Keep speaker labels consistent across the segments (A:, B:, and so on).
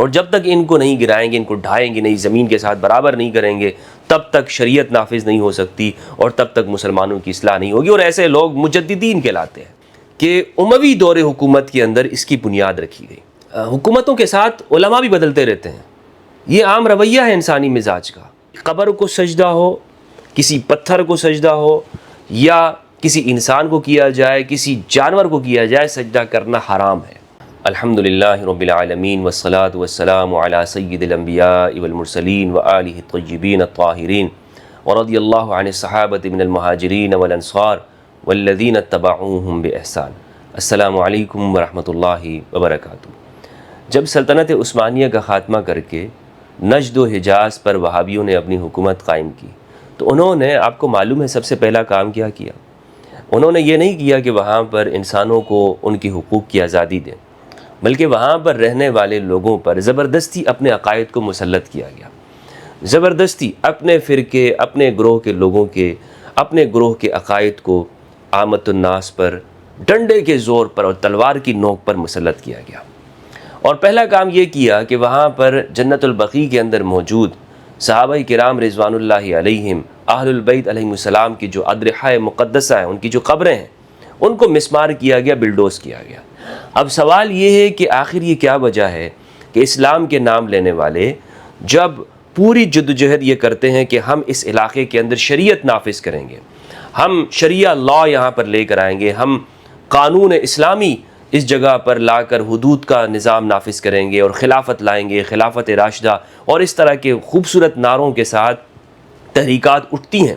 A: اور جب تک ان کو نہیں گرائیں گے، ان کو ڈھائیں گے نہیں، زمین کے ساتھ برابر نہیں کریں گے، تب تک شریعت نافذ نہیں ہو سکتی اور تب تک مسلمانوں کی اصلاح نہیں ہوگی۔ اور ایسے لوگ مجددین کہلاتے ہیں کہ اموی دور حکومت کے اندر اس کی بنیاد رکھی گئی۔ حکومتوں کے ساتھ علماء بھی بدلتے رہتے ہیں، یہ عام رویہ ہے انسانی مزاج کا۔ قبر کو سجدہ ہو، کسی پتھر کو سجدہ ہو، یا کسی انسان کو کیا جائے، کسی جانور کو کیا جائے، سجدہ کرنا حرام ہے۔ الحمدللہ رب العالمین والصلاة والسلام علی سید الانبیاء والمرسلین وآلہ الطیبین الطاہرین ورضی اللہ عن الصحابۃ من المہاجرین والانصار والذین اتبعوہم بإحسان۔ السلام علیکم ورحمۃ اللہ وبرکاتہ۔ جب سلطنت عثمانیہ کا خاتمہ کر کے نجد و حجاز پر وہابیوں نے اپنی حکومت قائم کی تو انہوں نے، آپ کو معلوم ہے سب سے پہلا کام کیا کیا؟ انہوں نے یہ نہیں کیا کہ وہاں پر انسانوں کو ان کی حقوق کی آزادی دیں، بلکہ وہاں پر رہنے والے لوگوں پر زبردستی اپنے عقائد کو مسلط کیا گیا۔ زبردستی اپنے فرقے، اپنے گروہ کے لوگوں کے، اپنے گروہ کے عقائد کو عامت الناس پر ڈنڈے کے زور پر اور تلوار کی نوک پر مسلط کیا گیا۔ اور پہلا کام یہ کیا کہ وہاں پر جنت البقیع کے اندر موجود صحابہ کرام رضوان اللہ علیہم، اہل البیت علیہم السلام کی جو اضرحہ مقدسہ ہیں، ان کی جو قبریں ہیں، ان کو مسمار کیا گیا، بلڈوز کیا گیا۔ اب سوال یہ ہے کہ آخر یہ کیا وجہ ہے کہ اسلام کے نام لینے والے جب پوری جدوجہد یہ کرتے ہیں کہ ہم اس علاقے کے اندر شریعت نافذ کریں گے، ہم شریعہ لاء یہاں پر لے کر آئیں گے، ہم قانون اسلامی اس جگہ پر لا کر حدود کا نظام نافذ کریں گے اور خلافت لائیں گے، خلافت راشدہ، اور اس طرح کے خوبصورت نعروں کے ساتھ تحریکات اٹھتی ہیں،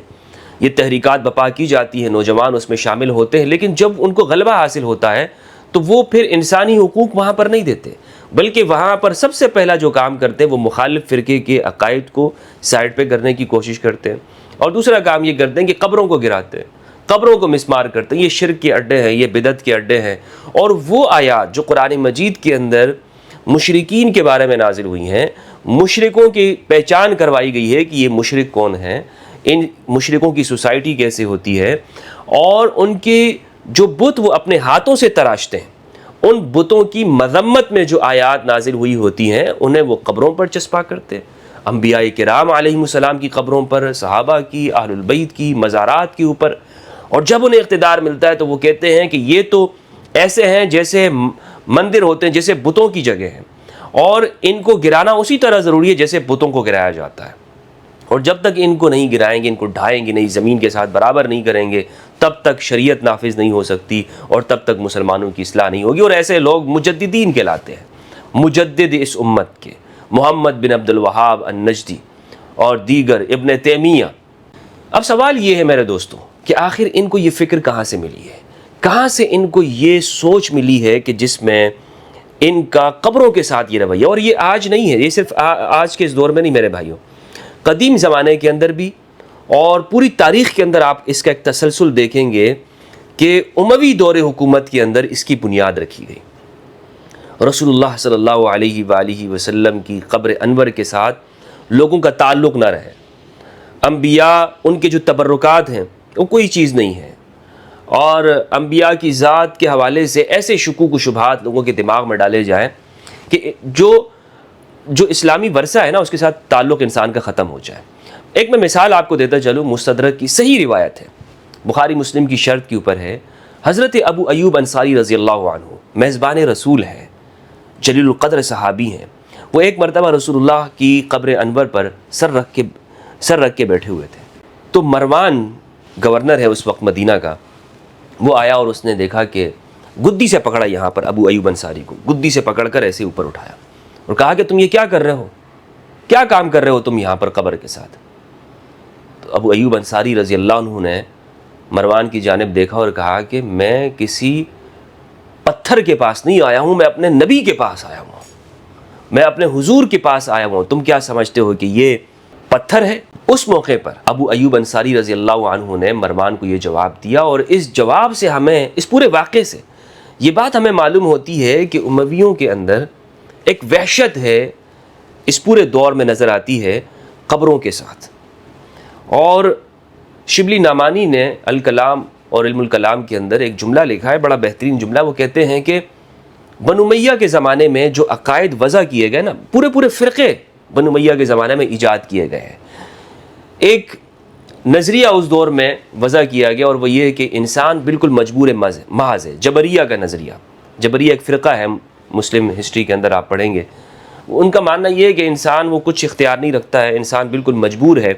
A: یہ تحریکات بپا کی جاتی ہیں، نوجوان اس میں شامل ہوتے ہیں، لیکن جب ان کو غلبہ حاصل ہوتا ہے تو وہ پھر انسانی حقوق وہاں پر نہیں دیتے، بلکہ وہاں پر سب سے پہلا جو کام کرتے ہیں وہ مخالف فرقے کے عقائد کو سائڈ پہ کرنے کی کوشش کرتے ہیں، اور دوسرا کام یہ کرتے ہیں کہ قبروں کو گراتے ہیں، قبروں کو مسمار کرتے ہیں۔ یہ شرک کے اڈے ہیں، یہ بدعت کے اڈے ہیں۔ اور وہ آیات جو قرآن مجید کے اندر مشرکین کے بارے میں نازل ہوئی ہیں، مشرکوں کی پہچان کروائی گئی ہے کہ یہ مشرک کون ہیں، ان مشرکوں کی سوسائٹی کیسے ہوتی ہے، اور ان کے جو بت وہ اپنے ہاتھوں سے تراشتے ہیں، ان بتوں کی مذمت میں جو آیات نازل ہوئی ہوتی ہیں انہیں وہ قبروں پر چسپاں کرتے ہیں، انبیاء کرام علیہم السلام کی قبروں پر، صحابہ کی، اہل البیت کی، مزارات کے اوپر۔ اور جب انہیں اقتدار ملتا ہے تو وہ کہتے ہیں کہ یہ تو ایسے ہیں جیسے مندر ہوتے ہیں، جیسے بتوں کی جگہ ہیں، اور ان کو گرانا اسی طرح ضروری ہے جیسے بتوں کو گرایا جاتا ہے۔ اور جب تک ان کو نہیں گرائیں گے، ان کو ڈھائیں گے نہیں، زمین کے ساتھ برابر نہیں کریں گے، تب تک شریعت نافذ نہیں ہو سکتی اور تب تک مسلمانوں کی اصلاح نہیں ہوگی۔ اور ایسے لوگ مجددین کہلاتے ہیں، مجدد اس امت کے، محمد بن عبد الوہاب النجدی اور دیگر، ابن تیمیہ۔ اب سوال یہ ہے میرے دوستوں کہ آخر ان کو یہ فکر کہاں سے ملی ہے، کہاں سے ان کو یہ سوچ ملی ہے کہ جس میں ان کا قبروں کے ساتھ یہ رویہ، اور یہ آج نہیں ہے، یہ صرف آج کے اس دور میں نہیں میرے بھائیوں، قدیم زمانے کے اندر بھی اور پوری تاریخ کے اندر آپ اس کا ایک تسلسل دیکھیں گے کہ اموی دور حکومت کے اندر اس کی بنیاد رکھی گئی۔ رسول اللہ صلی اللہ علیہ وآلہ وسلم کی قبر انور کے ساتھ لوگوں کا تعلق نہ رہے، انبیاء ان کے جو تبرکات ہیں وہ کوئی چیز نہیں ہے، اور انبیاء کی ذات کے حوالے سے ایسے شکوک و شبہات لوگوں کے دماغ میں ڈالے جائیں کہ جو اسلامی ورثہ ہے نا اس کے ساتھ تعلق انسان کا ختم ہو جائے۔ ایک میں مثال آپ کو دیتا چلوں، مستدرک کی صحیح روایت ہے، بخاری مسلم کی شرط کے اوپر ہے، حضرت ابو ایوب انصاری رضی اللہ عنہ میزبان رسول ہیں، جلیل القدر صحابی ہیں، وہ ایک مرتبہ رسول اللہ کی قبر انور پر سر رکھ کے بیٹھے ہوئے تھے، تو مروان گورنر ہے اس وقت مدینہ کا، وہ آیا اور اس نے دیکھا کہ گدی سے پکڑا یہاں پر ابو ایوب انصاری کو، گدی سے پکڑ کر ایسے اوپر اٹھایا اور کہا کہ تم یہ کیا کر رہے ہو، کیا کام کر رہے ہو تم یہاں پر قبر کے ساتھ؟ تو ابو ایوب انصاری رضی اللہ عنہ نے مروان کی جانب دیکھا اور کہا کہ میں کسی پتھر کے پاس نہیں آیا ہوں، میں اپنے نبی کے پاس آیا ہوں، میں اپنے حضور کے پاس آیا ہوں، تم کیا سمجھتے ہو کہ یہ پتھر ہے؟ اس موقع پر ابو ایوب انصاری رضی اللہ عنہ نے مروان کو یہ جواب دیا، اور اس جواب سے ہمیں، اس پورے واقعے سے یہ بات ہمیں معلوم ہوتی ہے کہ امویوں کے اندر ایک وحشت ہے، اس پورے دور میں نظر آتی ہے قبروں کے ساتھ۔ اور شبلی نعمانی نے الکلام اور علم الکلام کے اندر ایک جملہ لکھا ہے، بڑا بہترین جملہ، وہ کہتے ہیں کہ بنو امیہ کے زمانے میں جو عقائد وضع کیے گئے نا، پورے فرقے بنو امیہ کے زمانے میں ایجاد کیے گئے ہیں۔ ایک نظریہ اس دور میں وضع کیا گیا اور وہ یہ ہے کہ انسان بالکل مجبور محض ہے، جبریہ کا نظریہ۔ جبریہ ایک فرقہ ہے، مسلم ہسٹری کے اندر آپ پڑھیں گے، ان کا ماننا یہ ہے کہ انسان وہ کچھ اختیار نہیں رکھتا ہے، انسان بالکل مجبور ہے،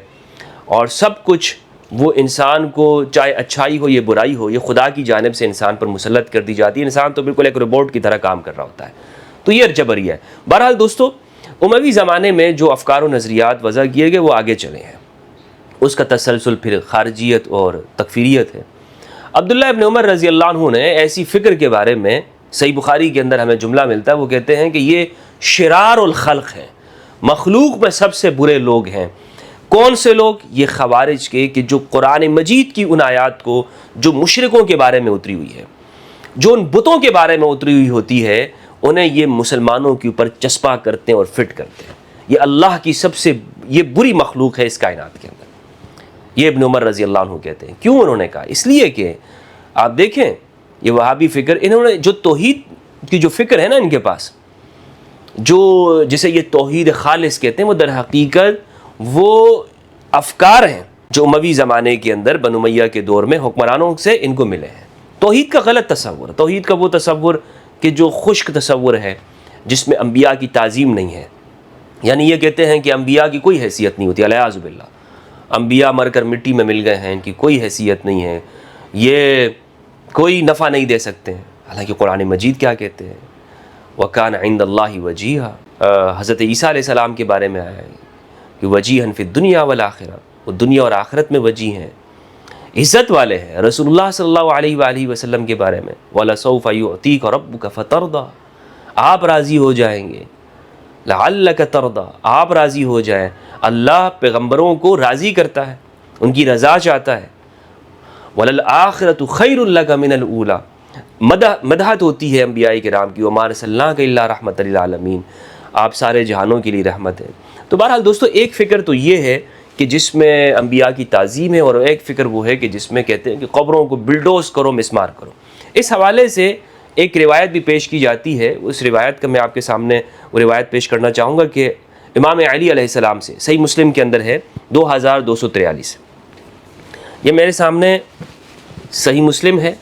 A: اور سب کچھ وہ انسان کو، چاہے اچھائی ہو یا برائی ہو، یہ خدا کی جانب سے انسان پر مسلط کر دی جاتی ہے، انسان تو بالکل ایک روبوٹ کی طرح کام کر رہا ہوتا ہے۔ تو یہ جبریہ ہے۔ بہرحال دوستو، اموی زمانے میں جو افکار و نظریات وضع کیے گئے وہ آگے چلے ہیں، اس کا تسلسل پھر خارجیت اور تکفیریت ہے۔ عبداللہ ابن عمر رضی اللہ عنہ نے ایسی فکر کے بارے میں، صحیح بخاری کے اندر ہمیں جملہ ملتا ہے، وہ کہتے ہیں کہ یہ شرار الخلق ہیں، مخلوق میں سب سے برے لوگ ہیں۔ کون سے لوگ؟ یہ خوارج کے، کہ جو قرآن مجید کی ان آیات کو جو مشرکوں کے بارے میں اتری ہوئی ہے، جو ان بتوں کے بارے میں اتری ہوئی ہوتی ہے، انہیں یہ مسلمانوں کے اوپر چسپاں کرتے ہیں اور فٹ کرتے ہیں۔ یہ اللہ کی سب سے یہ بری مخلوق ہے اس کائنات کے اندر، یہ ابن عمر رضی اللہ عنہ کہتے ہیں۔ کیوں انہوں نے کہا؟ اس لیے کہ آپ دیکھیں یہ وہابی فکر، انہوں نے جو توحید کی جو فکر ہے نا ان کے پاس، جو جسے یہ توحید خالص کہتے ہیں، وہ در حقیقت وہ افکار ہیں جو اموی زمانے کے اندر بنو امیہ کے دور میں حکمرانوں سے ان کو ملے ہیں۔ توحید کا غلط تصور، توحید کا وہ تصور کہ جو خشک تصور ہے، جس میں انبیاء کی تعظیم نہیں ہے، یعنی یہ کہتے ہیں کہ انبیاء کی کوئی حیثیت نہیں ہوتی، الیاذ باللہ، انبیاء مر کر مٹی میں مل گئے ہیں، ان کی کوئی حیثیت نہیں ہے، یہ کوئی نفع نہیں دے سکتے ہیں۔ حالانکہ قرآن مجید کیا کہتے ہیں؟ وَكَانَ عِندَ اللَّهِ وَجِيهًا، حضرت عیسیٰ علیہ السلام کے بارے میں آیا ہے کہ وَجِيهًا فِي الدُّنْيَا وَالْآخِرَةِ، وہ دنیا اور آخرت میں وجی ہیں، عزت والے ہیں۔ رسول اللہ صلی اللہ علیہ وآلہ وسلم کے بارے میں وَلَسَوْفَ يُعْطِيكَ رَبُّكَ فَتَرْضَىٰ، آپ راضی ہو جائیں گے، لَعَلَّكَ تَرْضَىٰ، آپ راضی ہو جائیں۔ اللہ پیغمبروں کو راضی کرتا ہے، ان کی رضا چاہتا ہے۔ وَلَلْآخِرَةُ خَيْرٌ لَكَ مِنَ الْأُولَىٰ، مدحت ہوتی ہے انبیاء کرام کی، وَمَا أَرْسَلْنَاكَ إِلَّا رَحْمَةً لِلْعَالَمِينَ، آپ سارے جہانوں کے لیے رحمت ہیں۔ تو بہرحال دوستو، ایک فکر تو یہ ہے کہ جس میں انبیاء کی تعظیم ہے، اور ایک فکر وہ ہے کہ جس میں کہتے ہیں کہ قبروں کو بلڈوز کرو، مسمار کرو۔ اس حوالے سے ایک روایت بھی پیش کی جاتی ہے، اس روایت کا میں آپ کے سامنے وہ روایت پیش کرنا چاہوں گا کہ امام علی علیہ السلام سے، صحیح مسلم کے اندر ہے 2243، یہ میرے سامنے صحیح مسلم ہے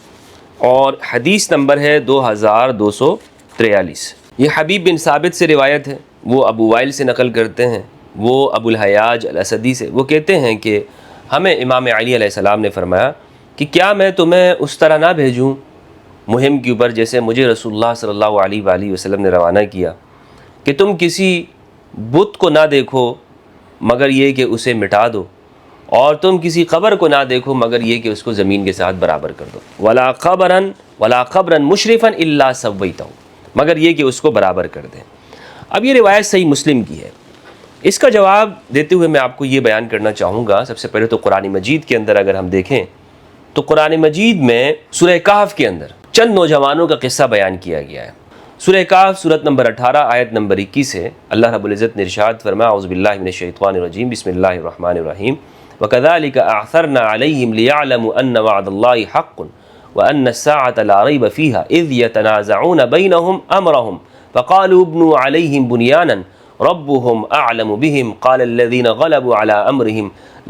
A: اور حدیث نمبر ہے 2243۔ یہ حبیب بن ثابت سے روایت ہے، وہ ابو وائل سے نقل کرتے ہیں، وہ ابو الحیاج الاسدی سے، وہ کہتے ہیں کہ ہمیں امام علی علیہ السلام نے فرمایا کہ کیا میں تمہیں اس طرح نہ بھیجوں مہم کے اوپر جیسے مجھے رسول اللہ صلی اللہ علیہ وآلہ وسلم نے روانہ کیا، کہ تم کسی بت کو نہ دیکھو مگر یہ کہ اسے مٹا دو، اور تم کسی قبر کو نہ دیکھو مگر یہ کہ اس کو زمین کے ساتھ برابر کر دو، ولا قبرا مشرفا الا سویتہ، مگر یہ کہ اس کو برابر کر دیں۔ اب یہ روایت صحیح مسلم کی ہے۔ اس کا جواب دیتے ہوئے میں آپ کو یہ بیان کرنا چاہوں گا، سب سے پہلے تو قرآن مجید کے اندر اگر ہم دیکھیں تو قرآن مجید میں سورہ کہف کے اندر چند نوجوانوں کا قصہ بیان کیا گیا ہے۔ سورہ کہف سورت نمبر 18 آیت نمبر 21 ہے، اللہ رب العزت نے ارشاد فرمایا، اعوذ باللہ من الشیطان الرجیم، بسم اللہ الرحمن الرحیم، وَكَذَلِكَ أَعْثَرْنَا عَلَيْهِمْ لِيَعْلَمُوا أَنَّ وَعْدَ اللَّهِ حَقٌّ وَأَنَّ السَّاعَةَ لَا رَيْبَ فِيهَا إِذْ يَتَنَازَعُونَ بَيْنَهُمْ أَمْرَهُمْ فَقَالُوا ابْنُوا عَلَيْهِمْ بُنْيَانًا رَبُّهُمْ أَعْلَمُ بِهِمْ قَالَ الَّذِينَ غَلَبُوا عَلَىٰ أَمْرِهِمْ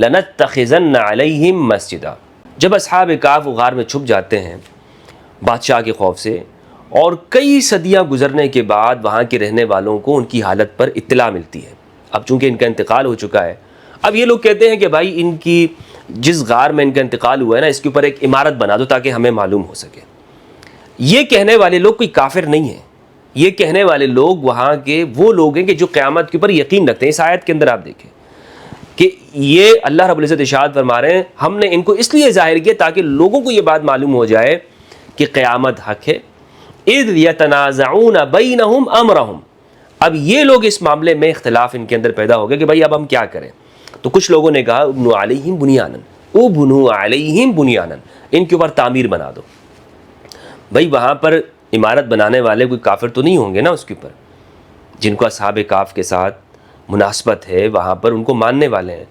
A: لَنَتَّخِذَنَّ عَلَيْهِمْ مَسْجِدًا۔ جب اصحاب کہف غار میں چھپ جاتے ہیں بادشاہ کے خوف سے، اور کئی صدیاں گزرنے کے بعد وہاں کے رہنے والوں کو ان کی حالت پر اطلاع ملتی ہے، اب چونکہ ان کا انتقال ہو چکا ہے، اب یہ لوگ کہتے ہیں کہ بھائی ان کی جس غار میں ان کا انتقال ہوا ہے نا، اس کے اوپر ایک عمارت بنا دو تاکہ ہمیں معلوم ہو سکے۔ یہ کہنے والے لوگ کوئی کافر نہیں ہیں، یہ کہنے والے لوگ وہاں کے وہ لوگ ہیں کہ جو قیامت کے اوپر یقین رکھتے ہیں۔ اس آیت کے اندر آپ دیکھیں کہ یہ اللہ رب العزت ارشاد فرما رہے ہیں، ہم نے ان کو اس لیے ظاہر کیا تاکہ لوگوں کو یہ بات معلوم ہو جائے کہ قیامت حق ہے۔ اذ یتنازعون بینہم امرہم، اب یہ لوگ اس معاملے میں اختلاف ان کے اندر پیدا ہو گیا کہ بھائی اب ہم کیا کریں۔ تو کچھ لوگوں نے کہا ابنوا علیہم بنیانا، ابنوا علیہم بنیانا، ان کے اوپر تعمیر بنا دو۔ بھائی وہاں پر عمارت بنانے والے کوئی کافر تو نہیں ہوں گے نا اس کے اوپر، جن کو اصحاب کہف کے ساتھ مناسبت ہے، وہاں پر ان کو ماننے والے ہیں۔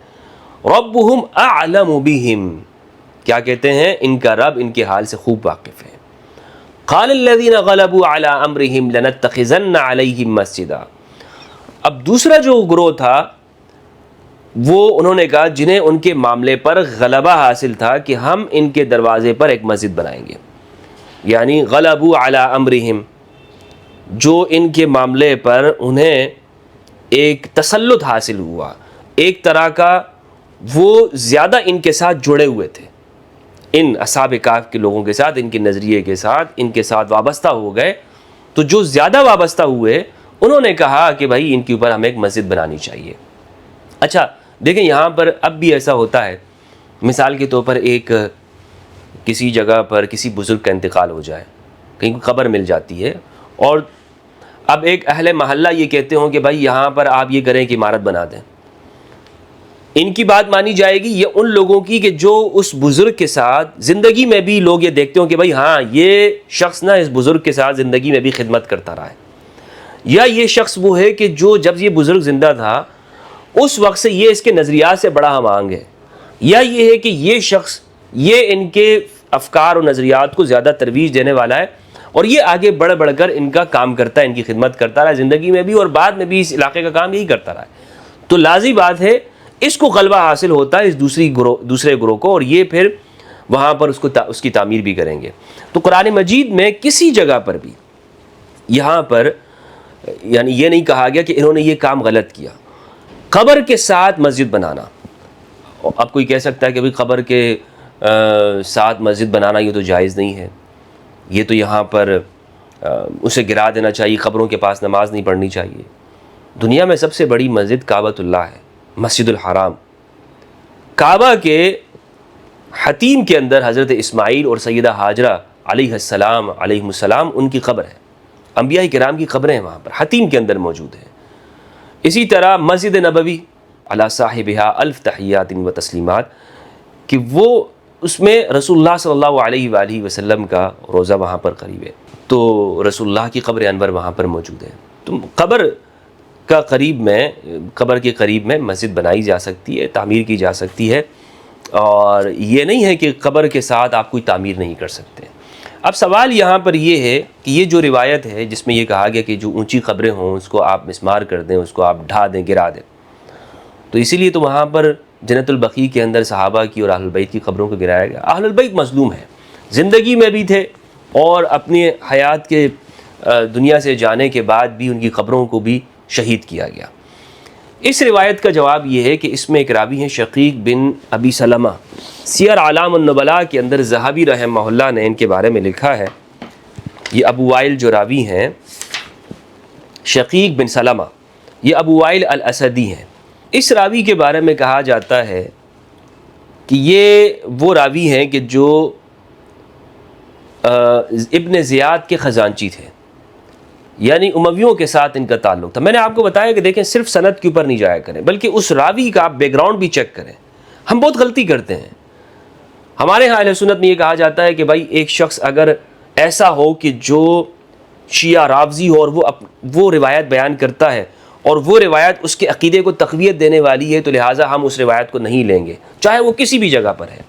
A: ربہم اعلم بہم، کیا کہتے ہیں؟ ان کا رب ان کے حال سے خوب واقف ہے۔ قال الذين غلبوا على امرهم لنتخذن عليهم مسجدا. اب دوسرا جو گروہ تھا وہ انہوں نے کہا جنہیں ان کے معاملے پر غلبہ حاصل تھا کہ ہم ان کے دروازے پر ایک مسجد بنائیں گے. یعنی غلبوا علی امرہم، جو ان کے معاملے پر انہیں ایک تسلط حاصل ہوا، ایک طرح کا وہ زیادہ ان کے ساتھ جڑے ہوئے تھے، ان اصحاب کہف کے لوگوں کے ساتھ، ان کے نظریے کے ساتھ، ان کے ساتھ وابستہ ہو گئے. تو جو زیادہ وابستہ ہوئے انہوں نے کہا کہ بھائی ان کے اوپر ہمیں ایک مسجد بنانی چاہیے. اچھا دیکھیں یہاں پر اب بھی ایسا ہوتا ہے، مثال کے طور پر ایک کسی جگہ پر کسی بزرگ کا انتقال ہو جائے، کہیں قبر مل جاتی ہے، اور اب ایک اہل محلہ یہ کہتے ہوں کہ بھائی یہاں پر آپ یہ کریں کہ عمارت بنا دیں. ان کی بات مانی جائے گی یا ان لوگوں کی کہ جو اس بزرگ کے ساتھ زندگی میں بھی لوگ یہ دیکھتے ہوں کہ بھائی ہاں یہ شخص نا اس بزرگ کے ساتھ زندگی میں بھی خدمت کرتا رہا ہے، یا یہ شخص وہ ہے کہ جو جب یہ بزرگ زندہ تھا اس وقت سے یہ اس کے نظریات سے بڑا ہم آہنگ ہے، یا یہ ہے کہ یہ شخص یہ ان کے افکار و نظریات کو زیادہ ترویج دینے والا ہے اور یہ آگے بڑھ بڑھ کر ان کا کام کرتا ہے، ان کی خدمت کرتا رہا زندگی میں بھی اور بعد میں بھی اس علاقے کا کام یہی کرتا رہا ہے. تو لازمی بات ہے اس کو غلبہ حاصل ہوتا ہے اس دوسرے گروہ کو، اور یہ پھر وہاں پر اس کی تعمیر بھی کریں گے. تو قرآن مجید میں کسی جگہ پر بھی یہاں پر یعنی یہ نہیں کہا گیا کہ انہوں نے یہ کام غلط کیا. قبر کے ساتھ مسجد بنانا، اب کوئی کہہ سکتا ہے کہ بھئی قبر کے ساتھ مسجد بنانا یہ تو جائز نہیں ہے، یہ تو یہاں پر اسے گرا دینا چاہیے، قبروں کے پاس نماز نہیں پڑھنی چاہیے. دنیا میں سب سے بڑی مسجد کعبۃ اللہ ہے، مسجد الحرام. کعبہ کے حتیم کے اندر حضرت اسماعیل اور سیدہ ہاجرہ علیہ السلام ان کی قبر ہے، انبیاء کرام کی قبریں وہاں پر حتیم کے اندر موجود ہیں. اسی طرح مسجد نبوی علی صاحبہا الف تحیات و تسلیمات، کہ وہ اس میں رسول اللہ صلی اللہ علیہ وآلہ وسلم کا روزہ وہاں پر قریب ہے، تو رسول اللہ کی قبر انور وہاں پر موجود ہے. تو قبر کے قریب میں مسجد بنائی جا سکتی ہے، تعمیر کی جا سکتی ہے، اور یہ نہیں ہے کہ قبر کے ساتھ آپ کوئی تعمیر نہیں کر سکتے. اب سوال یہاں پر یہ ہے کہ یہ جو روایت ہے جس میں یہ کہا گیا کہ جو اونچی قبریں ہوں اس کو آپ مسمار کر دیں، اس کو آپ ڈھا دیں، گرا دیں، تو اسی لیے تو وہاں پر جنت البقیع کے اندر صحابہ کی اور اہل البیت کی قبروں کو گرایا گیا. اہل البیت مظلوم ہیں، زندگی میں بھی تھے اور اپنی حیات کے دنیا سے جانے کے بعد بھی ان کی قبروں کو بھی شہید کیا گیا. اس روایت کا جواب یہ ہے کہ اس میں ایک راوی ہیں شقیق بن ابی سلمہ. سیر اعلام النبلاء کے اندر ذہبی رحمہ اللہ نے ان کے بارے میں لکھا ہے، یہ ابو وائل جو راوی ہیں شقیق بن سلمہ، یہ ابو وائل الاسدی ہیں. اس راوی کے بارے میں کہا جاتا ہے کہ یہ وہ راوی ہیں کہ جو ابن زیاد کے خزانچی تھے، یعنی امویوں کے ساتھ ان کا تعلق تھا. میں نے آپ کو بتایا کہ دیکھیں صرف سند کے اوپر نہیں جایا کریں بلکہ اس راوی کا آپ بیک گراؤنڈ بھی چیک کریں. ہم بہت غلطی کرتے ہیں. ہمارے ہاں اہل سنت میں یہ کہا جاتا ہے کہ بھائی ایک شخص اگر ایسا ہو کہ جو شیعہ رافضی ہو اور وہ روایت بیان کرتا ہے اور وہ روایت اس کے عقیدے کو تقویت دینے والی ہے، تو لہٰذا ہم اس روایت کو نہیں لیں گے چاہے وہ کسی بھی جگہ پر ہے.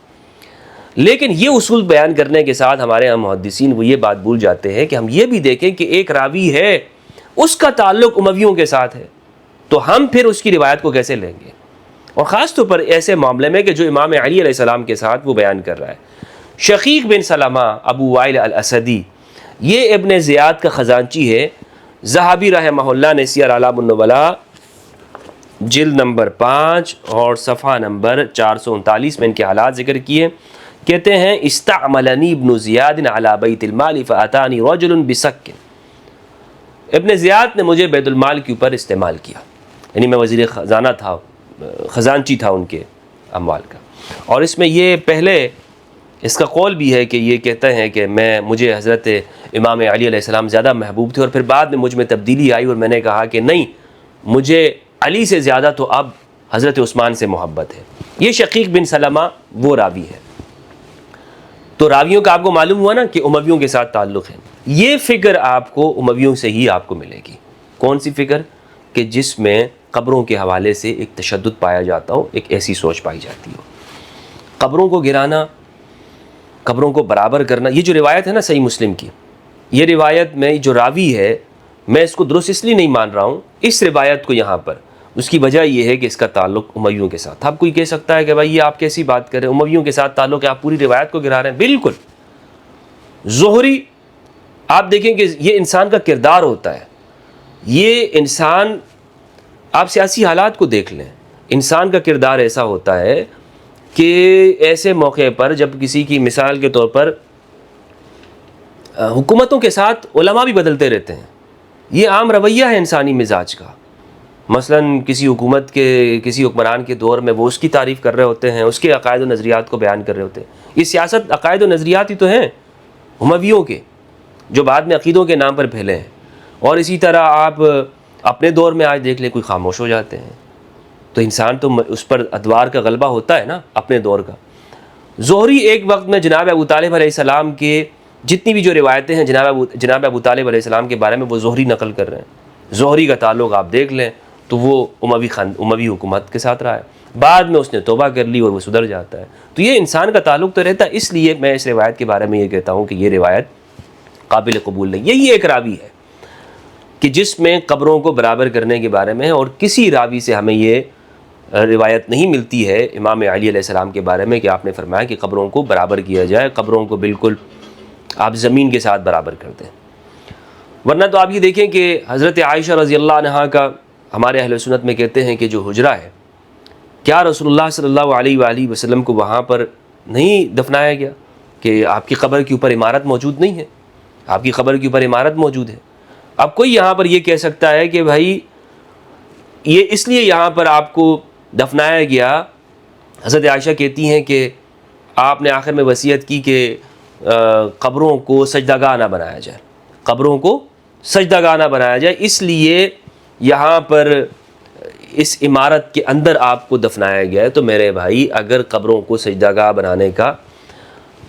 A: لیکن یہ اصول بیان کرنے کے ساتھ ہمارے ہم محدثین وہ یہ بات بھول جاتے ہیں کہ ہم یہ بھی دیکھیں کہ ایک راوی ہے اس کا تعلق امویوں کے ساتھ ہے، تو ہم پھر اس کی روایت کو کیسے لیں گے، اور خاص طور پر ایسے معاملے میں کہ جو امام علی علیہ السلام کے ساتھ وہ بیان کر رہا ہے. شقیق بن سلمہ ابو وائل الاسدی یہ ابن زیاد کا خزانچی ہے. ذہبی رحمہ اللہ نے سیر اعلام النبلاء جلد نمبر 5 اور صفحہ نمبر 439 میں ان کے حالات ذکر کیے. کہتے ہیں استعملنی ابن زیاد علی بیت المال فاتانی رجل بسک. ابن زیاد نے مجھے بیت المال کے اوپر استعمال کیا، یعنی میں وزیر خزانہ تھا، خزانچی تھا ان کے اموال کا. اور اس میں یہ پہلے اس کا قول بھی ہے کہ یہ کہتے ہیں کہ مجھے حضرت امام علی علیہ السلام زیادہ محبوب تھے، اور پھر بعد میں مجھ میں تبدیلی آئی اور میں نے کہا کہ نہیں، مجھے علی سے زیادہ تو اب حضرت عثمان سے محبت ہے. یہ شقیق بن سلمہ وہ راوی ہے. تو راویوں کا آپ کو معلوم ہوا نا کہ امویوں کے ساتھ تعلق ہے. یہ فکر آپ کو امویوں سے ہی آپ کو ملے گی. کون سی فکر؟ کہ جس میں قبروں کے حوالے سے ایک تشدد پایا جاتا ہو، ایک ایسی سوچ پائی جاتی ہو. قبروں کو گرانا، قبروں کو برابر کرنا، یہ جو روایت ہے نا صحیح مسلم کی، یہ روایت میں جو راوی ہے میں اس کو درست اس لیے نہیں مان رہا ہوں اس روایت کو یہاں پر، اس کی وجہ یہ ہے کہ اس کا تعلق امویوں کے ساتھ۔ اب کوئی کہہ سکتا ہے کہ بھائی یہ آپ کیسی بات کر رہے ہیں، امویوں کے ساتھ تعلق ہے، آپ پوری روایت کو گرا رہے ہیں۔ بالکل، زہری آپ دیکھیں کہ یہ انسان کا کردار ہوتا ہے، یہ انسان، آپ سیاسی حالات کو دیکھ لیں، انسان کا کردار ایسا ہوتا ہے کہ ایسے موقع پر جب کسی کی مثال کے طور پر حکومتوں کے ساتھ علماء بھی بدلتے رہتے ہیں، یہ عام رویہ ہے انسانی مزاج کا۔ مثلا کسی حکومت کے کسی حکمران کے دور میں وہ اس کی تعریف کر رہے ہوتے ہیں، اس کے عقائد و نظریات کو بیان کر رہے ہوتے ہیں۔ یہ سیاست عقائد و نظریات ہی تو ہیں امویوں کے، جو بعد میں عقیدوں کے نام پر پھیلے ہیں۔ اور اسی طرح آپ اپنے دور میں آج دیکھ لیں، کوئی خاموش ہو جاتے ہیں، تو انسان تو اس پر ادوار کا غلبہ ہوتا ہے نا اپنے دور کا۔ زہری ایک وقت میں جناب ابو طالب علیہ السلام کے جتنی بھی جو روایتیں ہیں جناب ابو طالب علیہ السلام کے بارے میں وہ زہری نقل کر رہے ہیں۔ زہری کا تعلق آپ دیکھ لیں تو وہ اموی حکومت کے ساتھ رہا ہے، بعد میں اس نے توبہ کر لی اور وہ سدھر جاتا ہے۔ تو یہ انسان کا تعلق تو رہتا ہے، اس لیے میں اس روایت کے بارے میں یہ کہتا ہوں کہ یہ روایت قابل قبول نہیں۔ یہی ایک راوی ہے کہ جس میں قبروں کو برابر کرنے کے بارے میں ہے، اور کسی راوی سے ہمیں یہ روایت نہیں ملتی ہے امام علی علیہ السلام کے بارے میں کہ آپ نے فرمایا کہ قبروں کو برابر کیا جائے، قبروں کو بالکل آپ زمین کے ساتھ برابر کر دیں۔ ورنہ تو آپ یہ دیکھیں کہ حضرت عائشہ رضی اللہ عنہا کا، ہمارے اہل سنت میں کہتے ہیں کہ جو حجرہ ہے، کیا رسول اللہ صلی اللہ علیہ وآلہ وسلم کو وہاں پر نہیں دفنایا گیا کہ آپ کی قبر کے اوپر عمارت موجود نہیں ہے، آپ کی قبر کے اوپر عمارت موجود ہے۔ اب کوئی یہاں پر یہ کہہ سکتا ہے کہ بھائی یہ اس لیے یہاں پر آپ کو دفنایا گیا، حضرت عائشہ کہتی ہیں کہ آپ نے آخر میں وصیت کی کہ قبروں کو سجدہ گاہ نہ بنایا جائے، قبروں کو سجدہ گاہ نہ بنایا جائے، اس لیے یہاں پر اس عمارت کے اندر آپ کو دفنایا گیا ہے۔ تو میرے بھائی اگر قبروں کو سجدہ گاہ بنانے کا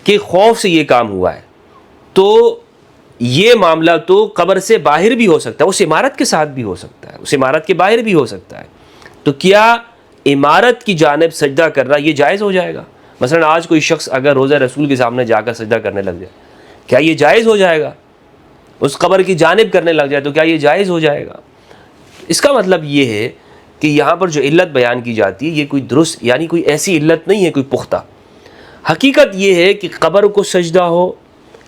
A: کہ خوف سے یہ کام ہوا ہے، تو یہ معاملہ تو قبر سے باہر بھی ہو سکتا ہے، اس عمارت کے ساتھ بھی ہو سکتا ہے، اس عمارت کے باہر بھی ہو سکتا ہے۔ تو کیا عمارت کی جانب سجدہ کرنا یہ جائز ہو جائے گا؟ مثلا آج کوئی شخص اگر روضہ رسول کے سامنے جا کر سجدہ کرنے لگ جائے، کیا یہ جائز ہو جائے گا؟ اس قبر کی جانب کرنے لگ جائے تو کیا یہ جائز ہو جائے گا؟ اس کا مطلب یہ ہے کہ یہاں پر جو علت بیان کی جاتی ہے یہ کوئی درست، یعنی کوئی ایسی علت نہیں ہے کوئی پختہ۔ حقیقت یہ ہے کہ قبر کو سجدہ ہو،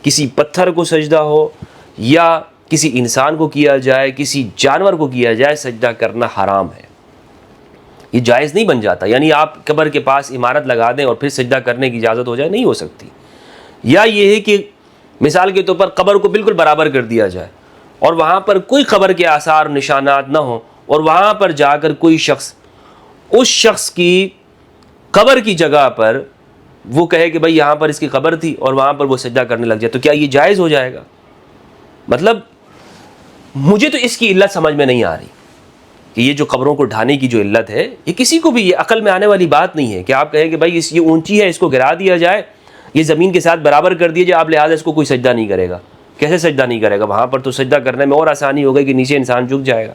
A: کسی پتھر کو سجدہ ہو، یا کسی انسان کو کیا جائے، کسی جانور کو کیا جائے، سجدہ کرنا حرام ہے، یہ جائز نہیں بن جاتا۔ یعنی آپ قبر کے پاس عمارت لگا دیں اور پھر سجدہ کرنے کی اجازت ہو جائے، نہیں ہو سکتی۔ یا یہ ہے کہ مثال کے طور پر قبر کو بالکل برابر کر دیا جائے اور وہاں پر کوئی قبر کے آثار نشانات نہ ہوں، اور وہاں پر جا کر کوئی شخص اس شخص کی قبر کی جگہ پر وہ کہے کہ بھائی یہاں پر اس کی قبر تھی اور وہاں پر وہ سجدہ کرنے لگ جائے، تو کیا یہ جائز ہو جائے گا؟ مطلب مجھے تو اس کی علت سمجھ میں نہیں آ رہی کہ یہ جو قبروں کو ڈھانے کی جو علت ہے، یہ کسی کو بھی یہ عقل میں آنے والی بات نہیں ہے کہ آپ کہیں کہ بھائی یہ اونچی ہے، اس کو گرا دیا جائے، یہ زمین کے ساتھ برابر کر دیا جائے، آپ لہٰذا اس کو کوئی سجدہ نہیں کرے گا۔ کیسے سجدہ نہیں کرے گا؟ وہاں پر تو سجدہ کرنے میں اور آسانی ہو گئی کہ نیچے انسان جھک جائے گا،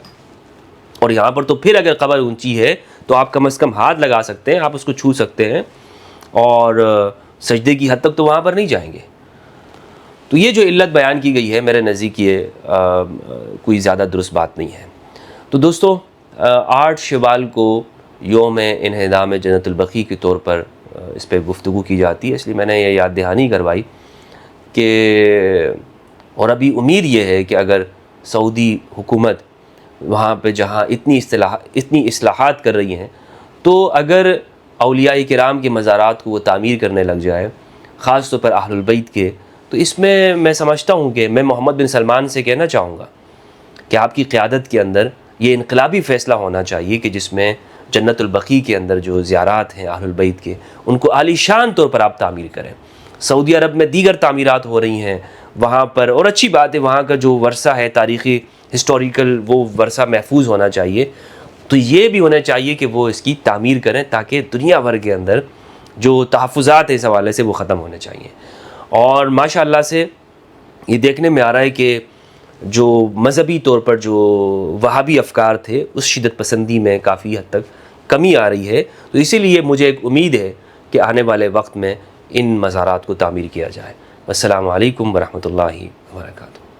A: اور یہاں پر تو پھر اگر قبر اونچی ہے تو آپ کم از کم ہاتھ لگا سکتے ہیں، آپ اس کو چھو سکتے ہیں، اور سجدے کی حد تک تو وہاں پر نہیں جائیں گے۔ تو یہ جو علت بیان کی گئی ہے میرے نزدیک یہ کوئی زیادہ درست بات نہیں ہے۔ تو دوستو 8 شوال کو یوم انہدام جنت البقیع کے طور پر اس پہ گفتگو کی جاتی ہے، اس لیے میں نے یہ یاد دہانی کروائی کہ، اور ابھی امید یہ ہے کہ اگر سعودی حکومت وہاں پہ جہاں اتنی اصلاحات کر رہی ہیں، تو اگر اولیاء کرام کے مزارات کو وہ تعمیر کرنے لگ جائے، خاص طور پر اہل البیت کے، تو اس میں سمجھتا ہوں کہ میں محمد بن سلمان سے کہنا چاہوں گا کہ آپ کی قیادت کے اندر یہ انقلابی فیصلہ ہونا چاہیے کہ جس میں جنت البقیع کے اندر جو زیارات ہیں اہل البیت کے، ان کو عالی شان طور پر آپ تعمیر کریں۔ سعودی عرب میں دیگر تعمیرات ہو رہی ہیں وہاں پر، اور اچھی بات ہے، وہاں کا جو ورثہ ہے تاریخی ہسٹوریکل، وہ ورثہ محفوظ ہونا چاہیے۔ تو یہ بھی ہونا چاہیے کہ وہ اس کی تعمیر کریں تاکہ دنیا بھر کے اندر جو تحفظات ہیں اس حوالے سے وہ ختم ہونے چاہیے۔ اور ماشاءاللہ سے یہ دیکھنے میں آ رہا ہے کہ جو مذہبی طور پر جو وہابی افکار تھے اس شدت پسندی میں کافی حد تک کمی آ رہی ہے، تو اسی لیے مجھے ایک امید ہے کہ آنے والے وقت میں ان مزارات کو تعمیر کیا جائے۔ السلام علیکم ورحمۃ اللہ وبرکاتہ۔